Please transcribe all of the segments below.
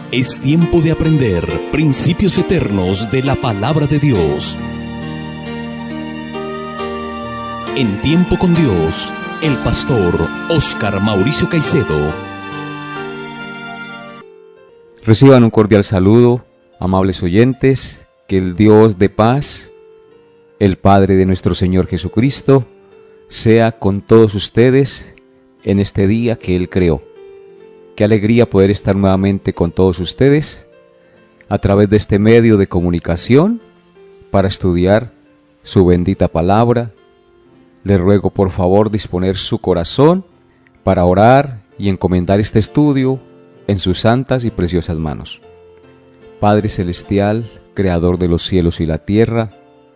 Es tiempo de aprender principios eternos de la palabra de Dios. En Tiempo con Dios, el pastor Óscar Mauricio Caicedo. Reciban un cordial saludo, amables oyentes, que el Dios de paz, el Padre de nuestro Señor Jesucristo, sea con todos ustedes en este día que Él creó. Qué alegría poder estar nuevamente con todos ustedes a través de este medio de comunicación para estudiar su bendita palabra. Les ruego por favor disponer su corazón para orar y encomendar este estudio en sus santas y preciosas manos. Padre Celestial, Creador de los cielos y la tierra,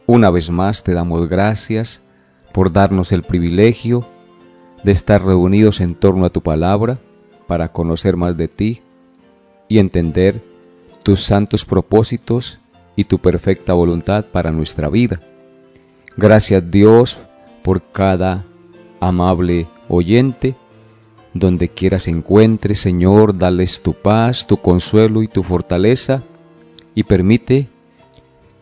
una vez más te damos gracias por darnos el privilegio de estar reunidos en torno a tu palabra para conocer más de ti y entender tus santos propósitos y tu perfecta voluntad para nuestra vida. Gracias Dios por cada amable oyente, donde quiera se encuentre, Señor, dales tu paz, tu consuelo y tu fortaleza, y permite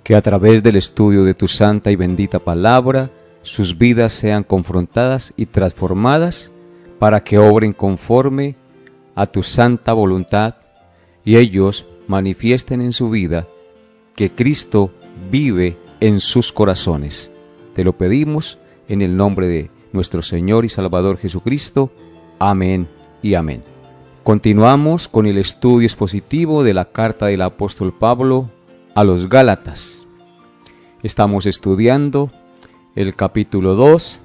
que a través del estudio de tu santa y bendita palabra, sus vidas sean confrontadas y transformadas para que obren conforme a tu santa voluntad y ellos manifiesten en su vida que Cristo vive en sus corazones. Te lo pedimos en el nombre de nuestro Señor y Salvador Jesucristo. Amén y amén. Continuamos con el estudio expositivo de la carta del apóstol Pablo a los Gálatas. Estamos estudiando el capítulo 2,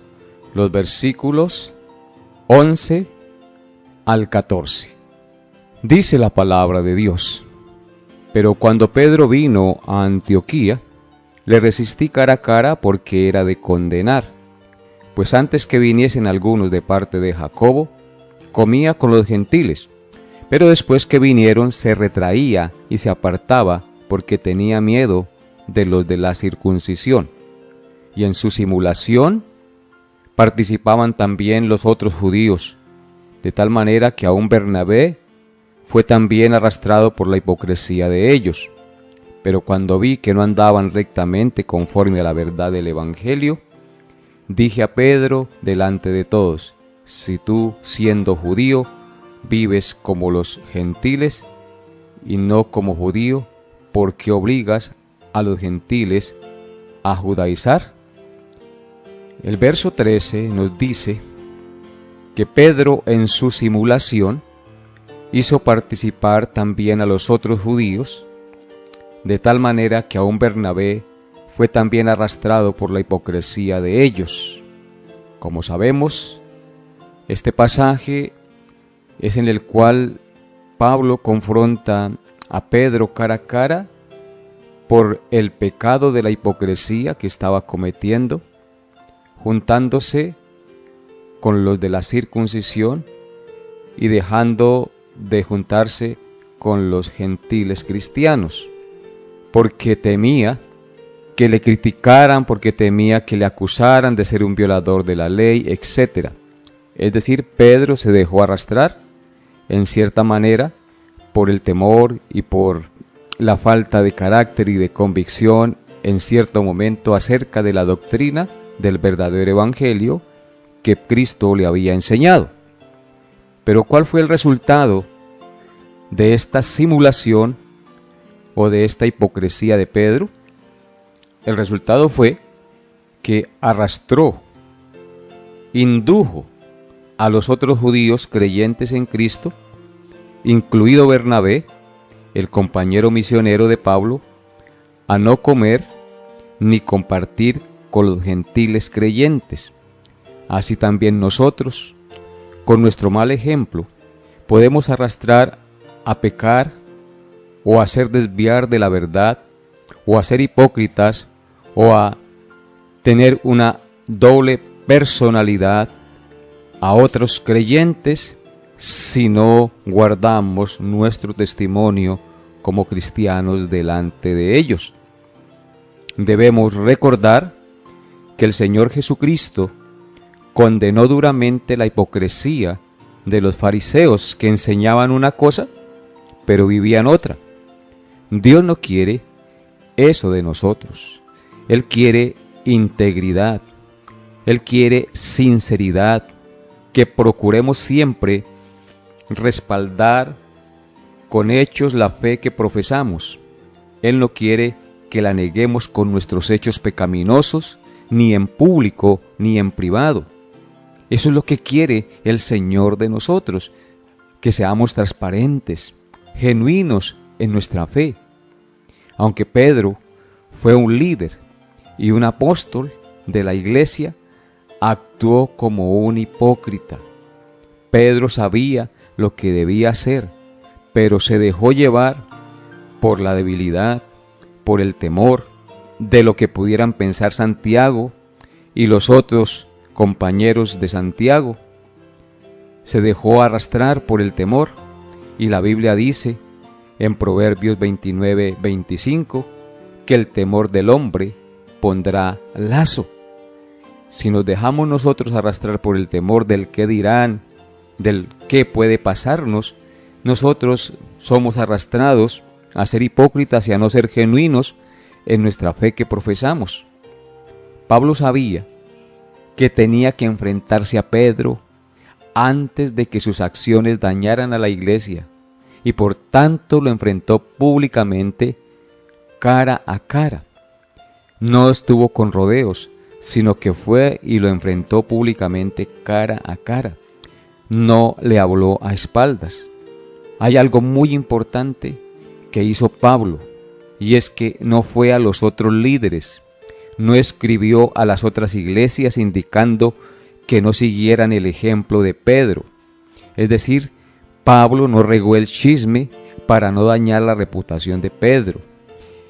los versículos 11 al 14. Dice la palabra de Dios: pero cuando Pedro vino a Antioquía, le resistí cara a cara porque era de condenar, pues antes que viniesen algunos de parte de Jacobo, comía con los gentiles, pero después que vinieron se retraía y se apartaba porque tenía miedo de los de la circuncisión. Y en su simulación participaban también los otros judíos, de tal manera que aún Bernabé fue también arrastrado por la hipocresía de ellos. Pero cuando vi que no andaban rectamente conforme a la verdad del Evangelio, dije a Pedro delante de todos: si tú, siendo judío, vives como los gentiles y no como judío, ¿por qué obligas a los gentiles a judaizar? El verso 13 nos dice que Pedro en su simulación hizo participar también a los otros judíos, de tal manera que aún Bernabé fue también arrastrado por la hipocresía de ellos. Como sabemos, este pasaje es en el cual Pablo confronta a Pedro cara a cara por el pecado de la hipocresía que estaba cometiendo, juntándose con los de la circuncisión y dejando de juntarse con los gentiles cristianos, porque temía que le criticaran, porque temía que le acusaran de ser un violador de la ley, etc. Es decir, Pedro se dejó arrastrar, en cierta manera, por el temor y por la falta de carácter y de convicción en cierto momento acerca de la doctrina del verdadero evangelio que Cristo le había enseñado. Pero ¿cuál fue el resultado de esta simulación o de esta hipocresía de Pedro? El resultado fue que arrastró, indujo a los otros judíos creyentes en Cristo, incluido Bernabé, el compañero misionero de Pablo, a no comer ni compartir con los gentiles creyentes. Así también nosotros, con nuestro mal ejemplo, podemos arrastrar a pecar o a hacer desviar de la verdad o a ser hipócritas o a tener una doble personalidad a otros creyentes si no guardamos nuestro testimonio como cristianos delante de ellos. Debemos recordar que el Señor Jesucristo condenó duramente la hipocresía de los fariseos que enseñaban una cosa, pero vivían otra. Dios no quiere eso de nosotros. Él quiere integridad. Él quiere sinceridad, que procuremos siempre respaldar con hechos la fe que profesamos. Él no quiere que la neguemos con nuestros hechos pecaminosos, ni en público ni en privado. Eso es lo que quiere el Señor de nosotros, que seamos transparentes, genuinos en nuestra fe. Aunque Pedro fue un líder y un apóstol de la iglesia, actuó como un hipócrita. Pedro sabía lo que debía hacer, pero se dejó llevar por la debilidad, por el temor de lo que pudieran pensar Santiago y los otros compañeros de Santiago. Se dejó arrastrar por el temor, y la Biblia dice en Proverbios 29:25 que el temor del hombre pondrá lazo. Si nos dejamos nosotros arrastrar por el temor del qué dirán, del qué puede pasarnos, nosotros somos arrastrados a ser hipócritas y a no ser genuinos en nuestra fe que profesamos. Pablo sabía que tenía que enfrentarse a Pedro antes de que sus acciones dañaran a la iglesia, y por tanto lo enfrentó públicamente, cara a cara. No estuvo con rodeos, sino que fue y lo enfrentó públicamente cara a cara. No le habló a espaldas. Hay algo muy importante que hizo Pablo, y es que no fue a los otros líderes, no escribió a las otras iglesias indicando que no siguieran el ejemplo de Pedro. Es decir, Pablo no regó el chisme para no dañar la reputación de Pedro.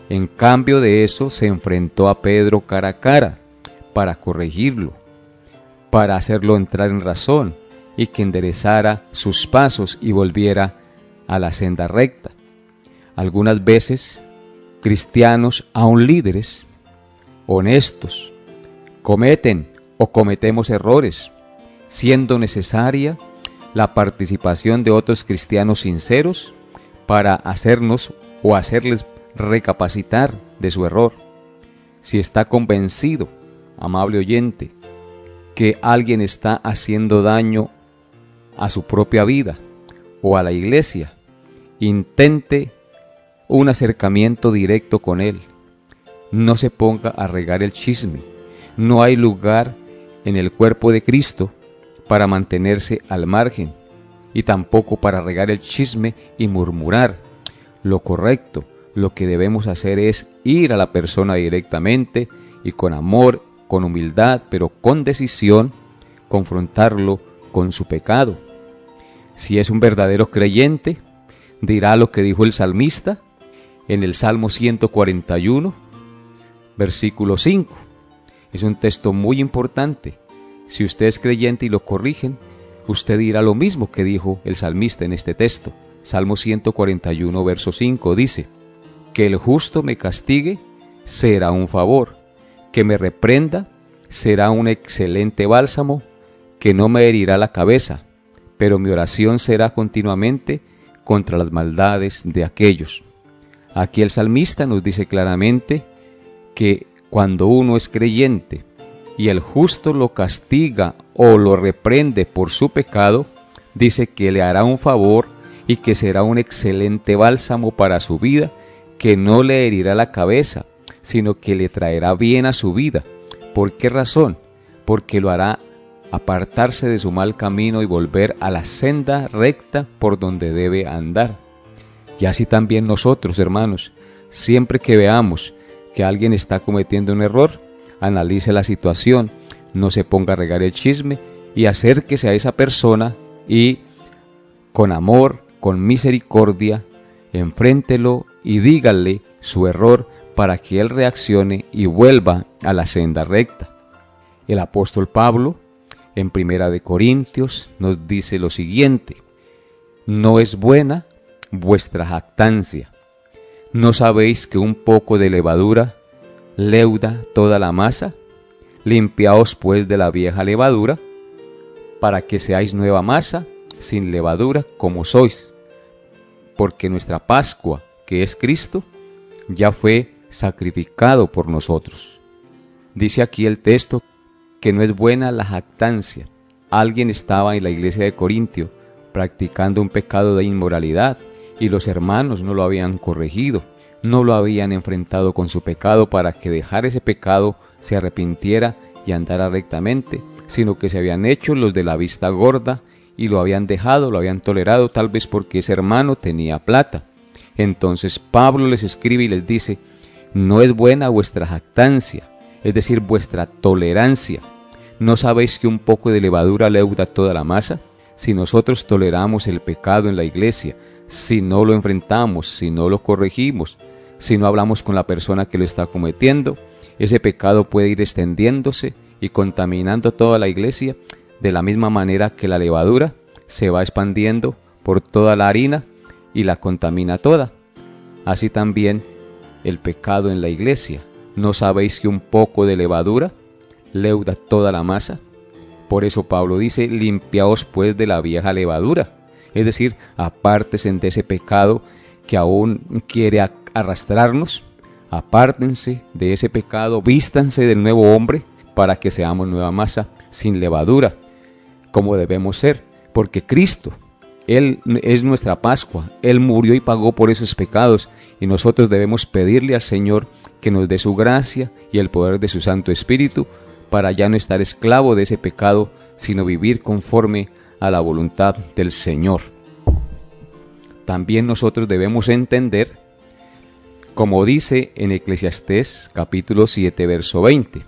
En cambio de eso, se enfrentó a Pedro cara a cara para corregirlo, para hacerlo entrar en razón y que enderezara sus pasos y volviera a la senda recta. Algunas veces, cristianos, aun líderes, honestos, cometen o cometemos errores, siendo necesaria la participación de otros cristianos sinceros para hacernos o hacerles recapacitar de su error. Si está convencido, amable oyente, que alguien está haciendo daño a su propia vida o a la iglesia, intente un acercamiento directo con él. No se ponga a regar el chisme. No hay lugar en el cuerpo de Cristo para mantenerse al margen y tampoco para regar el chisme y murmurar. Lo correcto, lo que debemos hacer es ir a la persona directamente y con amor, con humildad, pero con decisión, confrontarlo con su pecado. Si es un verdadero creyente, dirá lo que dijo el salmista en el Salmo 141, versículo 5. Es un texto muy importante. Si usted es creyente y lo corrigen, usted dirá lo mismo que dijo el salmista en este texto. Salmo 141, verso 5 dice: que el justo me castigue será un favor, que me reprenda será un excelente bálsamo, que no me herirá la cabeza, pero mi oración será continuamente contra las maldades de aquellos. Aquí el salmista nos dice claramente que cuando uno es creyente y el justo lo castiga o lo reprende por su pecado, dice que le hará un favor y que será un excelente bálsamo para su vida, que no le herirá la cabeza, sino que le traerá bien a su vida. ¿Por qué razón? Porque lo hará apartarse de su mal camino y volver a la senda recta por donde debe andar. Y así también nosotros, hermanos, siempre que veamos que alguien está cometiendo un error, analice la situación, no se ponga a regar el chisme y acérquese a esa persona y con amor, con misericordia, enfréntelo y dígale su error para que él reaccione y vuelva a la senda recta. El apóstol Pablo, en 1 Corintios, nos dice lo siguiente: no es buena vuestra jactancia. ¿No sabéis que un poco de levadura leuda toda la masa? Limpiaos pues de la vieja levadura, para que seáis nueva masa, sin levadura como sois. porque nuestra Pascua, que es Cristo, ya fue sacrificado por nosotros. Dice aquí el texto que no es buena la jactancia. Alguien estaba en la iglesia de Corintio practicando un pecado de inmoralidad y los hermanos no lo habían corregido, no lo habían enfrentado con su pecado para que dejara ese pecado, se arrepintiera y andara rectamente, sino que se habían hecho los de la vista gorda y lo habían dejado, lo habían tolerado, tal vez porque ese hermano tenía plata. Entonces Pablo les escribe y les dice: no es buena vuestra jactancia, es decir, vuestra tolerancia. ¿No sabéis que un poco de levadura leuda toda la masa? Si nosotros toleramos el pecado en la iglesia, si no lo enfrentamos, si no lo corregimos, si no hablamos con la persona que lo está cometiendo, ese pecado puede ir extendiéndose y contaminando toda la iglesia, de la misma manera que la levadura se va expandiendo por toda la harina y la contamina toda. Así también el pecado en la iglesia. ¿No sabéis que un poco de levadura leuda toda la masa? Por eso Pablo dice: limpiaos pues de la vieja levadura, es decir, apártense de ese pecado que aún quiere arrastrarnos, apártense de ese pecado, vístanse del nuevo hombre para que seamos nueva masa sin levadura, como debemos ser, porque Cristo, Él es nuestra Pascua, Él murió y pagó por esos pecados, y nosotros debemos pedirle al Señor que nos dé su gracia y el poder de su Santo Espíritu para ya no estar esclavo de ese pecado, sino vivir conforme a la voluntad del Señor. También nosotros debemos entender, como dice en Eclesiastés capítulo 7, verso 20,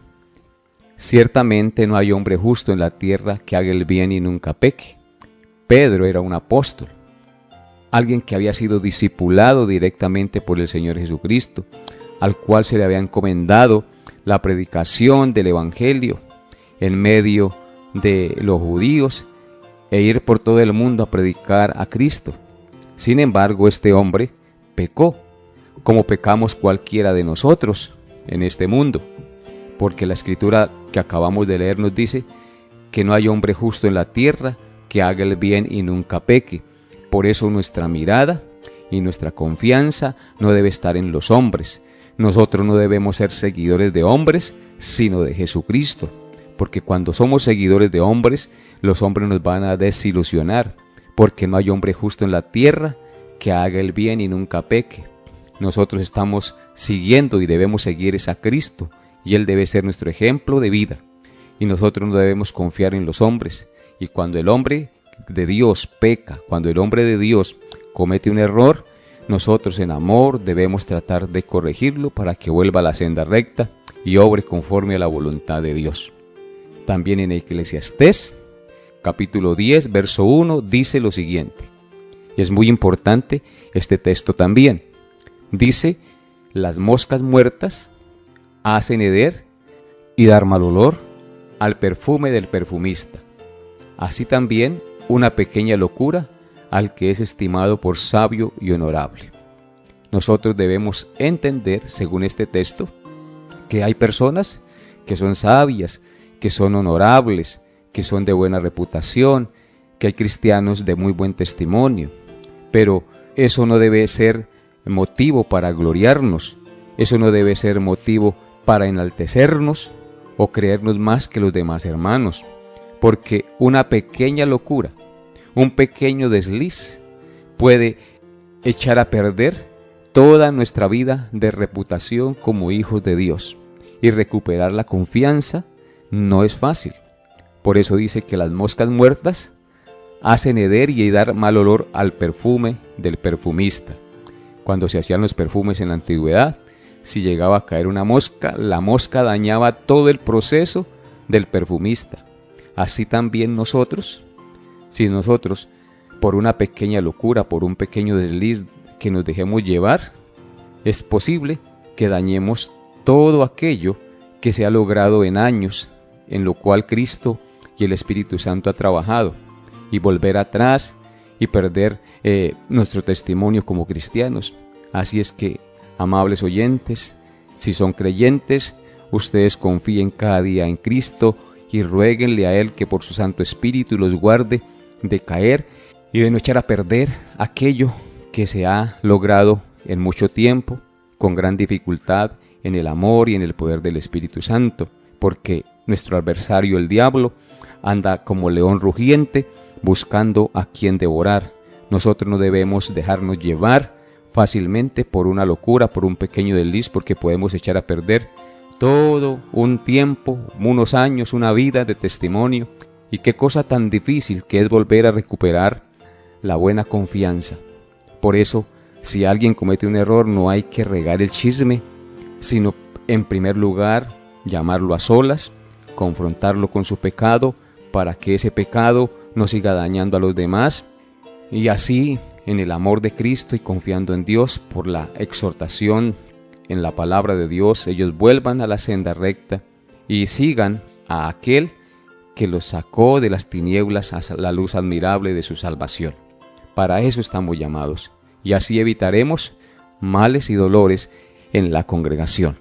ciertamente no hay hombre justo en la tierra que haga el bien y nunca peque. Pedro era un apóstol, alguien que había sido discipulado directamente por el Señor Jesucristo, al cual se le había encomendado la predicación del Evangelio en medio de los judíos e ir por todo el mundo a predicar a Cristo. Sin embargo, este hombre pecó, como pecamos cualquiera de nosotros en este mundo, porque la escritura que acabamos de leer nos dice que no hay hombre justo en la tierra que haga el bien y nunca peque. Por eso nuestra mirada y nuestra confianza no debe estar en los hombres. Nosotros no debemos ser seguidores de hombres, sino de Jesucristo, porque cuando somos seguidores de hombres, los hombres nos van a desilusionar, porque no hay hombre justo en la tierra que haga el bien y nunca peque. Nosotros estamos siguiendo y debemos seguir es a Cristo, y Él debe ser nuestro ejemplo de vida, y nosotros no debemos confiar en los hombres. Y cuando el hombre de Dios peca, cuando el hombre de Dios comete un error, nosotros en amor debemos tratar de corregirlo para que vuelva a la senda recta y obre conforme a la voluntad de Dios. También en Eclesiastés, capítulo 10, verso 1, dice lo siguiente. Y es muy importante este texto también. Dice: las moscas muertas hacen heder y dar mal olor al perfume del perfumista. Así también una pequeña locura al que es estimado por sabio y honorable. Nosotros debemos entender, según este texto, que hay personas que son sabias, que son honorables, que son de buena reputación, que hay cristianos de muy buen testimonio, pero eso no debe ser motivo para gloriarnos, eso no debe ser motivo para enaltecernos o creernos más que los demás hermanos, porque una pequeña locura, un pequeño desliz puede echar a perder toda nuestra vida de reputación como hijos de Dios, y recuperar la confianza no es fácil. Por eso dice que las moscas muertas hacen heder y dar mal olor al perfume del perfumista. Cuando se hacían los perfumes en la antigüedad, si llegaba a caer una mosca, la mosca dañaba todo el proceso del perfumista. Así también nosotros, si nosotros por una pequeña locura, por un pequeño desliz que nos dejemos llevar, es posible que dañemos todo aquello que se ha logrado en años, en lo cual Cristo y el Espíritu Santo ha trabajado, y volver atrás y perder nuestro testimonio como cristianos. Así es que, amables oyentes, si son creyentes, ustedes confíen cada día en Cristo y ruéguenle a Él que por su Santo Espíritu los guarde de caer y de no echar a perder aquello que se ha logrado en mucho tiempo, con gran dificultad, en el amor y en el poder del Espíritu Santo, porque nuestro adversario, el diablo, anda como león rugiente buscando a quien devorar. Nosotros no debemos dejarnos llevar fácilmente por una locura, por un pequeño desliz, porque podemos echar a perder todo un tiempo, unos años, una vida de testimonio. Y qué cosa tan difícil que es volver a recuperar la buena confianza. Por eso, si alguien comete un error, no hay que regar el chisme, sino en primer lugar llamarlo a solas, confrontarlo con su pecado, para que ese pecado no siga dañando a los demás, y así, en el amor de Cristo y confiando en Dios por la exhortación en la palabra de Dios, ellos vuelvan a la senda recta y sigan a aquel que los sacó de las tinieblas a la luz admirable de su salvación. Para eso estamos llamados, y así evitaremos males y dolores en la congregación.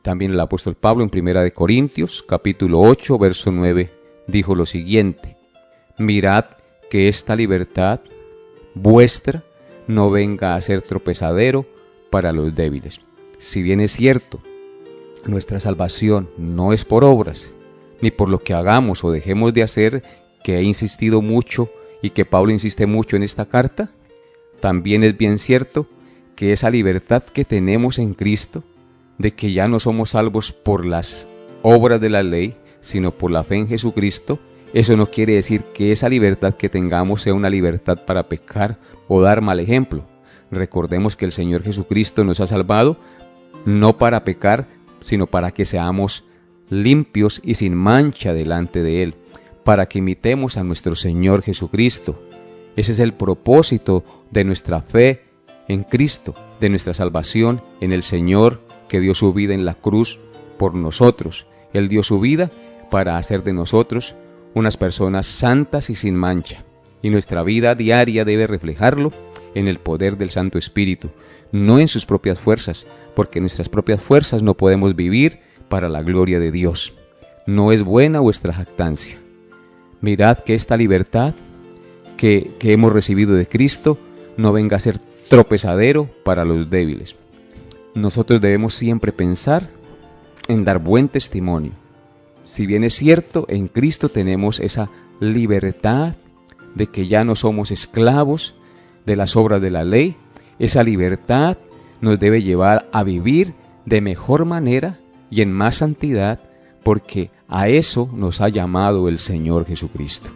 También el apóstol Pablo en 1 Corintios, capítulo 8, verso 9, dijo lo siguiente: mirad que esta libertad vuestra no venga a ser tropezadero para los débiles. Si bien es cierto, nuestra salvación no es por obras, ni por lo que hagamos o dejemos de hacer, que he insistido mucho y que Pablo insiste mucho en esta carta, también es bien cierto que esa libertad que tenemos en Cristo, de que ya no somos salvos por las obras de la ley, sino por la fe en Jesucristo, eso no quiere decir que esa libertad que tengamos sea una libertad para pecar o dar mal ejemplo. Recordemos que el Señor Jesucristo nos ha salvado no para pecar, sino para que seamos limpios y sin mancha delante de Él, para que imitemos a nuestro Señor Jesucristo. Ese es el propósito de nuestra fe en Cristo, de nuestra salvación en el Señor que dio su vida en la cruz por nosotros. Él dio su vida para hacer de nosotros unas personas santas y sin mancha, y nuestra vida diaria debe reflejarlo en el poder del Santo Espíritu, no en sus propias fuerzas, porque nuestras propias fuerzas no podemos vivir para la gloria de Dios. No es buena vuestra jactancia. Mirad que esta libertad que hemos recibido de Cristo no venga a ser tropezadero para los débiles. Nosotros debemos siempre pensar en dar buen testimonio. Si bien es cierto, en Cristo tenemos esa libertad de que ya no somos esclavos de las obras de la ley, esa libertad nos debe llevar a vivir de mejor manera y en más santidad, porque a eso nos ha llamado el Señor Jesucristo.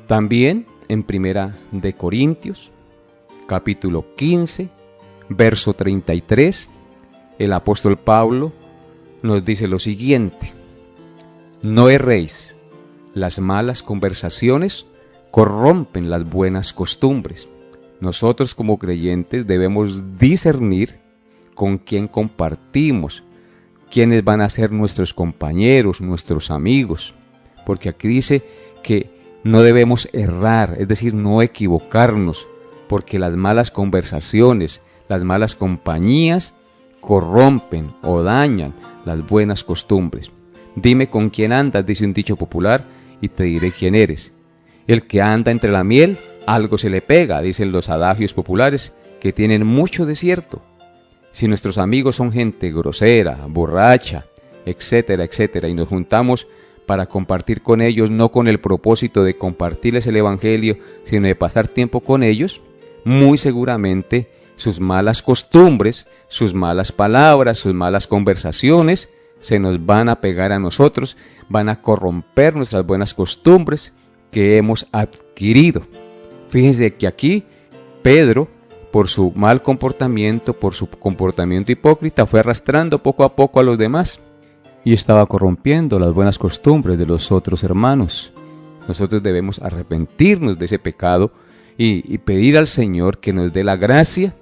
También en 1 Corintios, capítulo 15, verso 33, el apóstol Pablo nos dice lo siguiente: no erréis, las malas conversaciones corrompen las buenas costumbres. Nosotros como creyentes debemos discernir con quién compartimos, quiénes van a ser nuestros compañeros, nuestros amigos, porque aquí dice que no debemos errar, es decir, no equivocarnos, porque las malas conversaciones, las malas compañías corrompen o dañan las buenas costumbres. Dime con quién andas, dice un dicho popular, y te diré quién eres. El que anda entre la miel, algo se le pega, dicen los adagios populares, que tienen mucho de cierto. Si nuestros amigos son gente grosera, borracha, etcétera, etcétera, y nos juntamos para compartir con ellos, no con el propósito de compartirles el Evangelio, sino de pasar tiempo con ellos, muy seguramente sus malas costumbres, sus malas palabras, sus malas conversaciones se nos van a pegar a nosotros, van a corromper nuestras buenas costumbres que hemos adquirido. Fíjense que aquí Pedro, por su mal comportamiento, por su comportamiento hipócrita, fue arrastrando poco a poco a los demás y estaba corrompiendo las buenas costumbres de los otros hermanos. Nosotros debemos arrepentirnos de ese pecado y pedir al Señor que nos dé la gracia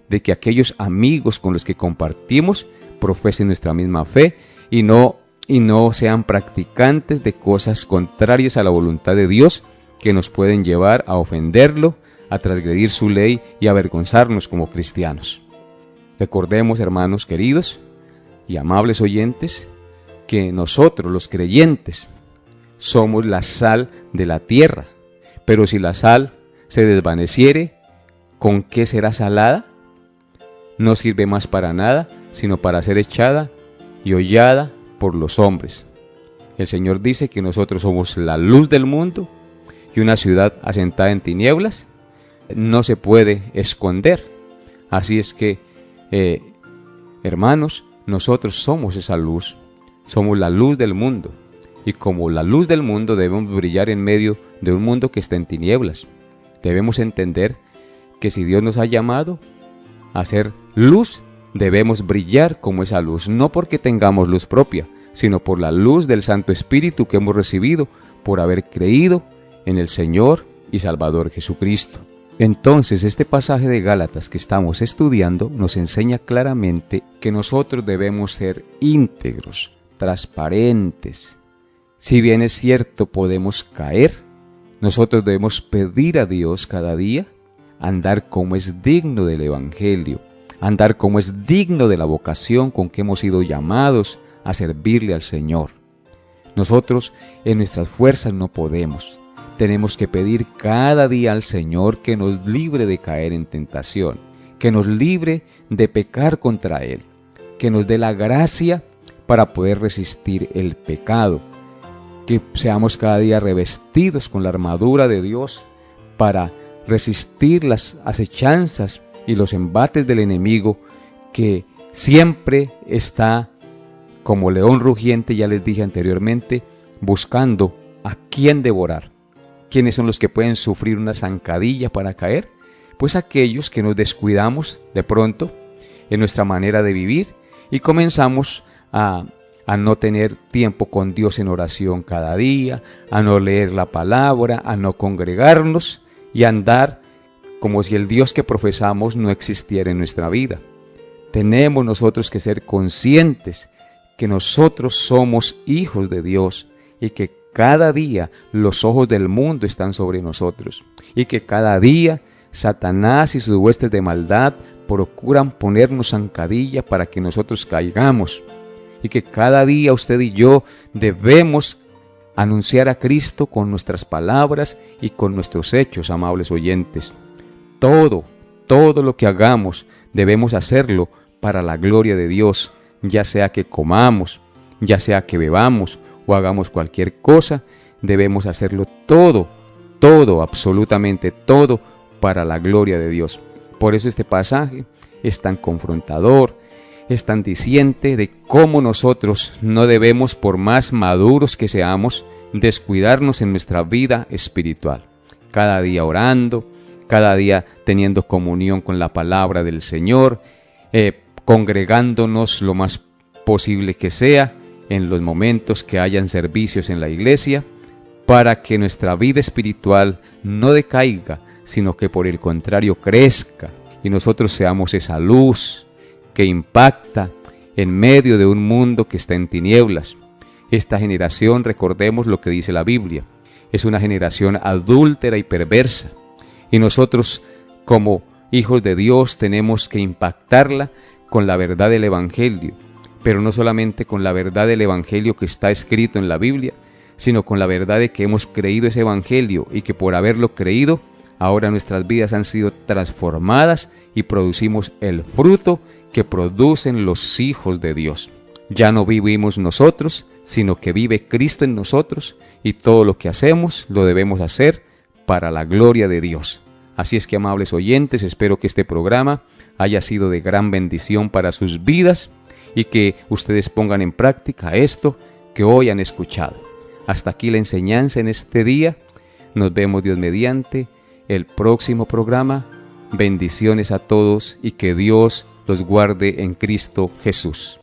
de que aquellos amigos con los que compartimos profesen nuestra misma fe y no sean practicantes de cosas contrarias a la voluntad de Dios que nos pueden llevar a ofenderlo, a transgredir su ley y a avergonzarnos como cristianos. Recordemos, hermanos queridos y amables oyentes, que nosotros los creyentes somos la sal de la tierra, pero si la sal se desvaneciere, ¿con qué será salada? No sirve más para nada, sino para ser echada y hollada por los hombres. El Señor dice que nosotros somos la luz del mundo, y una ciudad asentada en tinieblas no se puede esconder. Así es que, hermanos, nosotros somos esa luz, somos la luz del mundo, y como la luz del mundo debemos brillar en medio de un mundo que está en tinieblas. Debemos entender que si Dios nos ha llamado a ser luz, debemos brillar como esa luz, no porque tengamos luz propia, sino por la luz del Santo Espíritu que hemos recibido por haber creído en el Señor y Salvador Jesucristo. Entonces, este pasaje de Gálatas que estamos estudiando nos enseña claramente que nosotros debemos ser íntegros, transparentes. Si bien es cierto, podemos caer, nosotros debemos pedir a Dios cada día andar como es digno del Evangelio, andar como es digno de la vocación con que hemos sido llamados a servirle al Señor. Nosotros en nuestras fuerzas no podemos. Tenemos que pedir cada día al Señor que nos libre de caer en tentación, que nos libre de pecar contra Él, que nos dé la gracia para poder resistir el pecado, que seamos cada día revestidos con la armadura de Dios para resistir las acechanzas y los embates del enemigo que siempre está como león rugiente, ya les dije anteriormente, buscando a quién devorar. ¿Quiénes son los que pueden sufrir una zancadilla para caer? Pues aquellos que nos descuidamos de pronto en nuestra manera de vivir y comenzamos a no tener tiempo con Dios en oración cada día, a no leer la palabra, a no congregarnos y a andar como si el Dios que profesamos no existiera en nuestra vida. Tenemos nosotros que ser conscientes que nosotros somos hijos de Dios y que cada día los ojos del mundo están sobre nosotros y que cada día Satanás y sus huestes de maldad procuran ponernos zancadilla para que nosotros caigamos y que cada día usted y yo debemos anunciar a Cristo con nuestras palabras y con nuestros hechos, amables oyentes. Todo lo que hagamos debemos hacerlo para la gloria de Dios, ya sea que comamos, ya sea que bebamos o hagamos cualquier cosa, debemos hacerlo todo, absolutamente todo, para la gloria de Dios. Por eso este pasaje es tan confrontador, es tan diciente de cómo nosotros no debemos, por más maduros que seamos, descuidarnos en nuestra vida espiritual. Cada día orando, cada día teniendo comunión con la palabra del Señor, congregándonos lo más posible que sea, en los momentos que hayan servicios en la iglesia, para que nuestra vida espiritual no decaiga, sino que por el contrario crezca y nosotros seamos esa luz que impacta en medio de un mundo que está en tinieblas. Esta generación, recordemos lo que dice la Biblia, es una generación adúltera y perversa, y nosotros como hijos de Dios tenemos que impactarla con la verdad del Evangelio, pero no solamente con la verdad del Evangelio que está escrito en la Biblia, sino con la verdad de que hemos creído ese Evangelio y que por haberlo creído, ahora nuestras vidas han sido transformadas y producimos el fruto que producen los hijos de Dios. Ya no vivimos nosotros, sino que vive Cristo en nosotros, y todo lo que hacemos lo debemos hacer para la gloria de Dios. Así es que, amables oyentes, espero que este programa haya sido de gran bendición para sus vidas y que ustedes pongan en práctica esto que hoy han escuchado. Hasta aquí la enseñanza en este día. Nos vemos, Dios mediante, el próximo programa. Bendiciones a todos y que Dios los guarde en Cristo Jesús.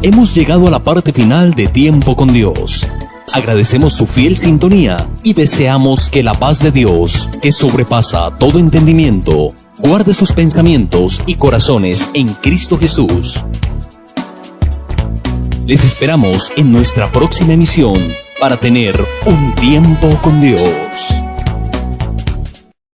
Hemos llegado a la parte final de Tiempo con Dios. Agradecemos su fiel sintonía y deseamos que la paz de Dios, que sobrepasa todo entendimiento, guarde sus pensamientos y corazones en Cristo Jesús. Les esperamos en nuestra próxima emisión para tener un tiempo con Dios.